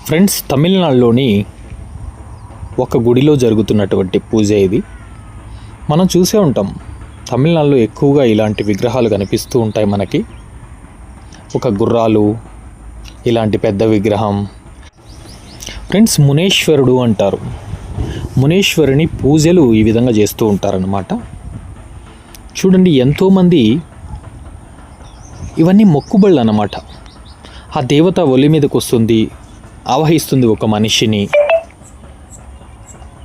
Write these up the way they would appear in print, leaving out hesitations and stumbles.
Friends, తమిళనాడులోని ఒక గుడిలో జరుగుతున్నటువంటి పూజ ఇది. మనం చూసే ఉంటాం, తమిళనాడులో ఎక్కువగా ఇలాంటి విగ్రహాలు కనిపిస్తూ ఉంటాయి మనకి. ఒక గుర్రాలు, ఇలాంటి పెద్ద విగ్రహం. ఫ్రెండ్స్, మునేశ్వరుడు అంటారు. మునేశ్వరుని పూజలు ఈ విధంగా చేస్తూ ఉంటారన్నమాట. చూడండి, ఎంతోమంది ఇవన్నీ మొక్కుబళ్ళు అన్నమాట. ఆ దేవత ఒలి మీదకి వస్తుంది, ఆవహిస్తుంది ఒక మనిషిని.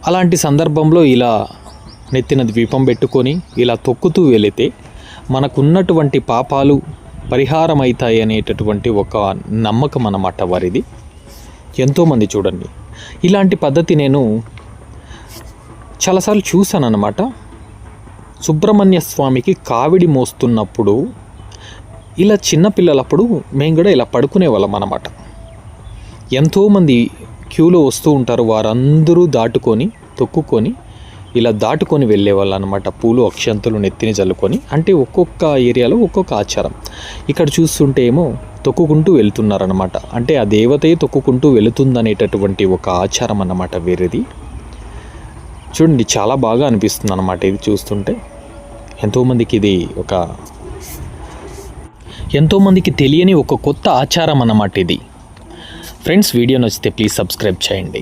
అలాంటి సందర్భంలో ఇలా నెత్తిన దీపం పెట్టుకొని ఇలా తొక్కుతూ వెళితే మనకున్నటువంటి పాపాలు పరిహారం అవుతాయి అనేటటువంటి ఒక నమ్మకం అన్నమాట వారిది. ఎంతోమంది చూడండి, ఇలాంటి పద్ధతి నేను చాలాసార్లు చూశాను అన్నమాట. సుబ్రహ్మణ్య స్వామికి కావిడి మోస్తున్నప్పుడు ఇలా చిన్నపిల్లలప్పుడు మేము కూడా ఇలా పడుకునే వాళ్ళం అన్నమాట. ఎంతోమంది క్యూలో వస్తూ ఉంటారు, వారందరూ దాటుకొని తొక్కుకొని ఇలా దాటుకొని వెళ్ళేవాళ్ళు అనమాట. పూలు అక్షంతలు నెత్తిని చల్లుకొని. అంటే ఒక్కొక్క ఏరియాలో ఒక్కొక్క ఆచారం. ఇక్కడ చూస్తుంటే ఏమో తొక్కుకుంటూ వెళ్తున్నారనమాట. అంటే ఆ దేవతే తొక్కుకుంటూ వెళుతుందనేటటువంటి ఒక ఆచారం అన్నమాట వేరేది. చూడండి, చాలా బాగా అనిపిస్తుంది అన్నమాట ఇది చూస్తుంటే. ఎంతోమందికి తెలియని ఒక కొత్త ఆచారం అన్నమాట ఇది. ఫ్రెండ్స్, వీడియో నచ్చితే ప్లీజ్ సబ్స్క్రైబ్ చేయండి.